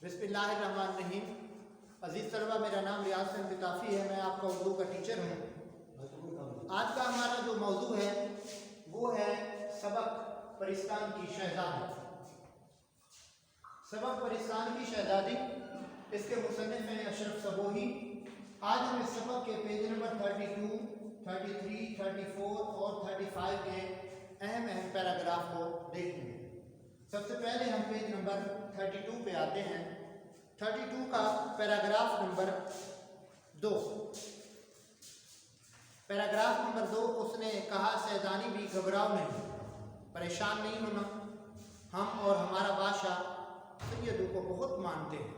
बिस्मिल्लाहिर्रहमानिर्रहीम। अजीज़ तलबा, मेरा नाम रियाज हुसैन बिताफ़ी है। मैं आपका उर्दू का टीचर हूँ। आज का हमारा जो मौजू है वो है सबक परिस्तान की शहज़ादी। सबक परिस्तान की शहज़ादी, इसके मुसन्निफ़ हैं अशरफ सबोही। आज हम इस सबक के पेज नंबर 32, 33, 34 और 35 के अहम पैराग्राफ को देखेंगे। सबसे पहले हम पेज नंबर 32 पे आते हैं। 32 का पैराग्राफ नंबर 2। पैराग्राफ नंबर 2, उसने कहा, सैदानी भी घबराओ नहीं, परेशान नहीं होना। हम और हमारा बादशाह सैयदों को बहुत मानते हैं,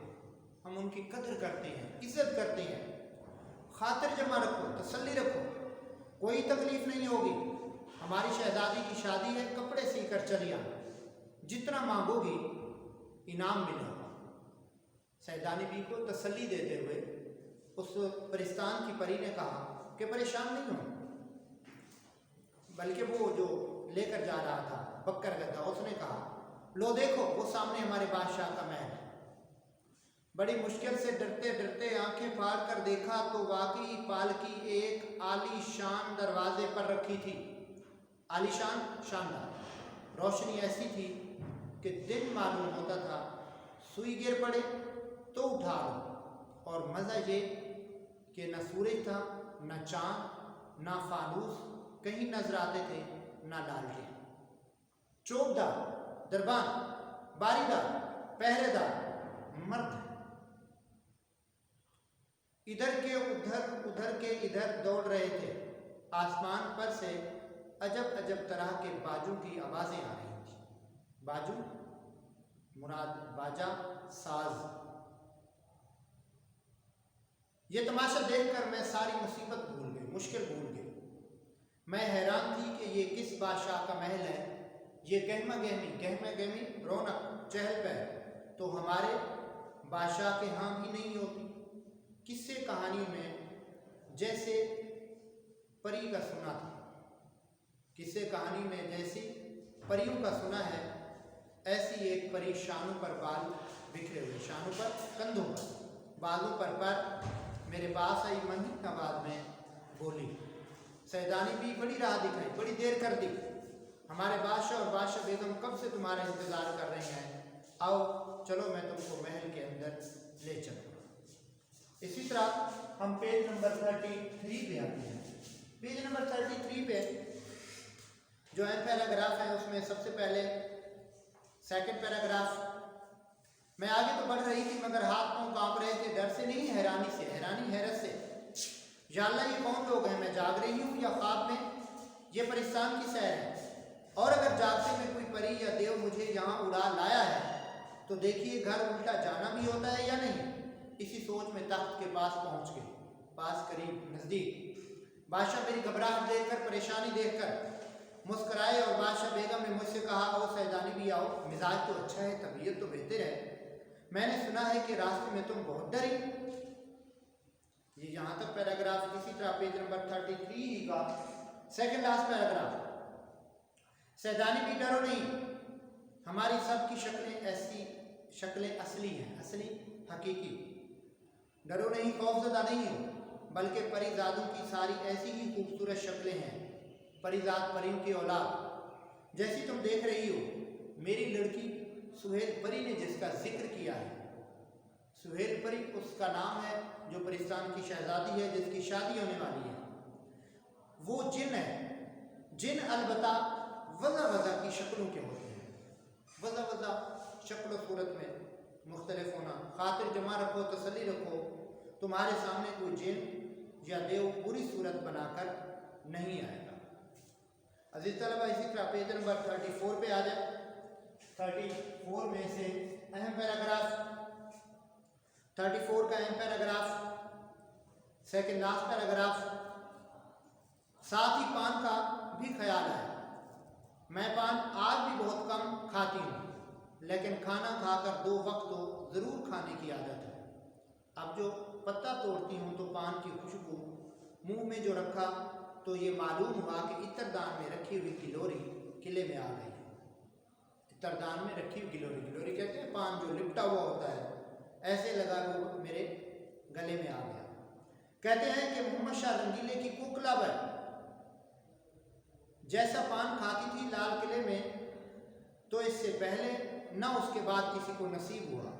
हम उनकी कदर करते हैं, इज्जत करते हैं। खातिर जमा रखो, तसल्ली रखो, कोई तकलीफ नहीं होगी। हमारी शहजादी की शादी है, कपड़े सीकर चली आना, जितना मांगोगी इनाम मिलेगा। सैदानी बी को तसल्ली देते हुए उस परिस्तान की परी ने कहा कि परेशान नहीं हो, बल्कि वो जो लेकर जा रहा था बक्कर गधा, उसने कहा, लो देखो वो सामने हमारे बादशाह का महल है। बड़ी मुश्किल से डरते डरते आंखें फाड़ कर देखा तो वाकई पालकी एक आलीशान दरवाजे पर रखी थी। आलीशान, शानदार। रोशनी ऐसी थी कि दिन मालूम होता था। सुई गिर पड़े तो उठा लो। और मज़ा ये कि न सूरज था, न चाँद, न फानूस कहीं नजर आते थे, न लालटेन। चौबदार, दरबान, बारीदार, पहरेदार, मर्द इधर के उधर, उधर के इधर दौड़ रहे थे। आसमान पर से अजब अजब तरह के बाजों की आवाज़ें आ रही थी। बाजू मुराद बाजा, साज। ये तमाशा देखकर मैं सारी मुसीबत भूल गई, मुश्किल भूल गई। मैं हैरान थी कि ये किस बादशाह का महल है। ये गहमा गहमी रौनक चहल पहल तो हमारे बादशाह के यहाँ भी नहीं होती। किस्से कहानी में जैसे परी का सुना था, किस्से कहानी में जैसी परियों का सुना है, ऐसी एक परी शानों पर बाल बिखरे हुए, शानों पर, कंधों पर, बालों पर मेरे पास आई मंदी आवाज में बोली। सैदानी भी बड़ी राह दिखाई, बड़ी देर कर दी। हमारे बादशाह और बादशाह बेगम कब से तुम्हारा इंतजार कर रहे हैं। आओ चलो, मैं तुमको महल के अंदर ले चलूँगा। इसी तरह हम पेज नंबर 33 पे आते हैं। पेज नंबर 33 पे जो है पैराग्राफ है, उसमें सबसे पहले सेकंड पैराग्राफ। मैं आगे तो बढ़ रही थी मगर हाथ पांव कांप रहे थे, डर से नहीं, हैरानी से, हैरत से। या अल्लाह, ये कौन लोग हैं? मैं जाग रही हूँ या ख्वाब में? ये परिस्तान की सैर है, और अगर जागते में कोई परी या देव मुझे यहाँ उड़ा लाया है तो देखिए घर उल्टा जाना भी होता है या नहीं। इसी सोच में तख्त के पास पहुँच गए, पास करीब नज़दीक। बादशाह मेरी घबराहट देखकर, परेशानी देखकर मुस्कराए और बादशाह बेगम ने मुझसे कहा, ओ सैदानी भी आओ, मिजाज तो अच्छा है, तबीयत तो बेहतर है। मैंने सुना है कि रास्ते में तुम बहुत डरी। ये यहाँ तक पैराग्राफ। इसी तरह पेज नंबर 33 का सेकंड लास्ट पैराग्राफ। सैदानी भी डरो नहीं, हमारी सब की शक्लें ऐसी शक्लें असली हैं, असली हकीकी। डरो नहीं, खौफजदा नहीं हो, बल्कि परिजादों की सारी ऐसी ही खूबसूरत शक्लें हैं। परिजाद परियों की औलाद जैसी तुम देख रही हो। मेरी लड़की सुहेल परी ने जिसका जिक्र किया है, सुहेल परी उसका नाम है जो परिस्तान की शहजादी है, जिसकी शादी होने वाली है। वो जिन है। जिन अलबत्ता वज़ा की शक्लों के होते हैं। वज़ा शक्ल सूरत में मुख्तलिफ होना। खातिर जमा रखो, तसल्ली रखो, तुम्हारे सामने कोई जिन या देव पूरी सूरत बनाकर नहीं आएगा। अजीज तलबा, इसी तरह पेज नंबर 34 पे आ जाए। 34 में से अहम पैराग्राफ, 34 का अहम पैराग्राफ, सेकंड लास्ट पैराग्राफ। साथ ही पान का भी ख्याल है। मैं पान आज भी बहुत कम खाती हूँ, लेकिन खाना खाकर 2 वक्त तो ज़रूर खाने की आदत है। अब जो पत्ता तोड़ती हूँ तो पान की खुशबू मुंह में जो रखा तो ये मालूम हुआ कि इत्तरदान में रखी हुई गिलोरी किले में आ गई है। इत्तरदान में रखी हुई गिलोरी, गिलोरी कहते हैं पान जो लिपटा हुआ होता है, ایسے لگا وہ میرے گلے میں آ گیا۔ کہتے ہیں کہ محمد شاہ رنگیلے کی کوکلا بھر جیسا پان کھاتی تھی لال قلعے میں، تو اس سے پہلے نہ اس کے بعد کسی کو نصیب ہوا،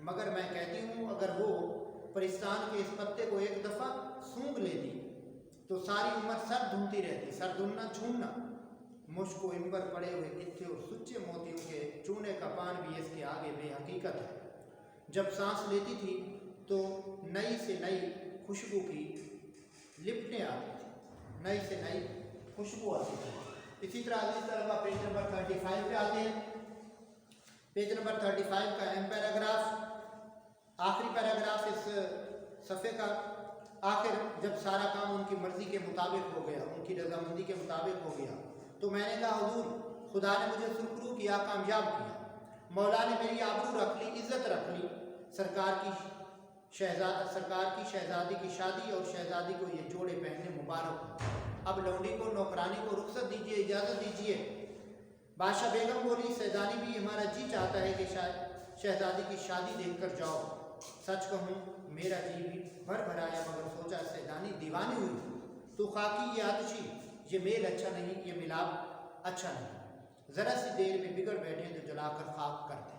مگر میں کہتی ہوں اگر وہ پرستان کے اس پتے کو ایک دفعہ سونگھ لیتی تو ساری عمر سر دھنتی رہتی۔ سر دھننا چھومنا، مشک و عنبر پڑے ہوئے کتھے اور سچے موتیوں کے چونے کا پان بھی اس کے آگے بے حقیقت ہے۔ جب سانس لیتی تھی تو نئی سے نئی خوشبو کی لپٹیں آتی تھی، نئی سے نئی خوشبو آتی تھی۔ اسی طرح عزیز طلبہ پیج نمبر 35 پہ آتے ہیں۔ پیج نمبر 35 کا اہم پیراگراف، آخری پیراگراف اس صفحے کا۔ آخر جب سارا کام ان کی مرضی کے مطابق ہو گیا، ان کی رضامندی کے مطابق ہو گیا، تو میں نے کہا حضور خدا نے مجھے سرخرو کیا، کامیاب کیا، مولا نے میری آبرو رکھ لی، عزت رکھ لی۔ سرکار کی شہزادی کی شادی اور شہزادی کو یہ جوڑے پہننے مبارک ہو۔ اب لونڈی کو نوکرانی کو رخصت دیجیے، اجازت دیجیے۔ بادشاہ بیگم بولی سیدانی بھی ہمارا جی چاہتا ہے کہ شہزادی کی شادی دیکھ کر جاؤ۔ سچ کہوں میرا جی بھی بھر بھرایا، مگر سوچا سیدانی دیوانی ہوئی، تو خاکی یہ آتشی، یہ میل اچھا نہیں، یہ ملاپ اچھا نہیں، ذرا سی دیر میں بگڑ بیٹھے تو جلا کر خاک کر دیں۔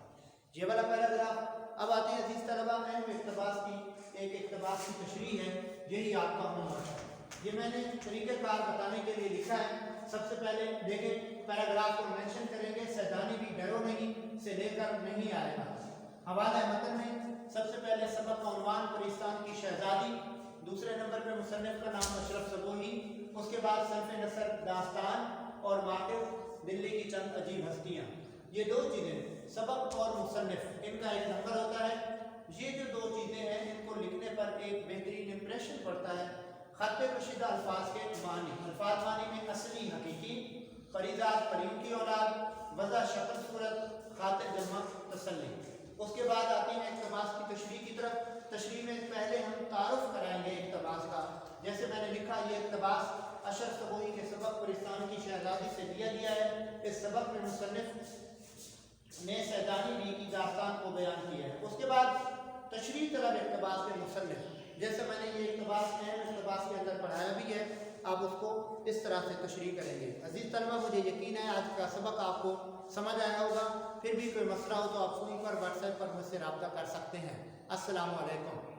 یہ والا پیراگراف۔ اب آتے ہیں عزیز طلبہ اہم اقتباس کی، ایک اقتباس کی تشریح ہے، یہی آپ کا ہونا ہے۔ یہ میں نے طریقہ کار بتانے کے لیے لکھا ہے۔ سب سے پہلے دیکھیں پیراگراف کو مینشن کریں گے، سیدانی بھی ڈرو نہیں سے لے کر نہیں آئے گا۔ حوالہ متن میں سب سے پہلے سبق کا عنوان پرستان کی شہزادی، دوسرے نمبر پہ مصنف کا نام اشرف صبوحی، اس کے بعد صنف نثر داستان اور موقف دلی کی چند عجیب ہستیاں۔ یہ دو چیزیں سبق اور مصنف، ان کا ایک نمبر ہوتا ہے۔ یہ جو دو چیزیں ہیں ان کو لکھنے پر ایک بہترین امپریشن پڑتا ہے۔ خط کشیدہ الفاظ کے معنی، الفاظ معنی میں اصلی حقیقی، پریزاد پریوں کی اولاد، وضع شکل صورت، خاطر جمع تسلی۔ اس کے بعد آتی ہیں اقتباس کی تشریح کی طرف۔ تشریح میں پہلے ہم تعارف کرائیں گے اقتباس کا۔ جیسے میں نے لکھا یہ اقتباس اشرف صبوحی کے سبق پرستان کی شہزادی سے دیا گیا ہے۔ اس سبق میں مصنف نے سیدانی بی کی داستان کو بیان کیا ہے۔ اس کے بعد تشریح طلب اقتباس کے مصنف، جیسے میں نے یہ اقتباس اہم اقتباس کے اندر پڑھایا بھی ہے، آپ اس کو اس طرح سے تشریح کریں گے۔ عزیز طلبہ مجھے یقین ہے آج کا سبق آپ کو سمجھ آیا ہوگا۔ پھر بھی کوئی مسئلہ ہو تو آپ فون پر واٹس ایپ پر مجھ سے رابطہ کر سکتے ہیں۔ السلام علیکم۔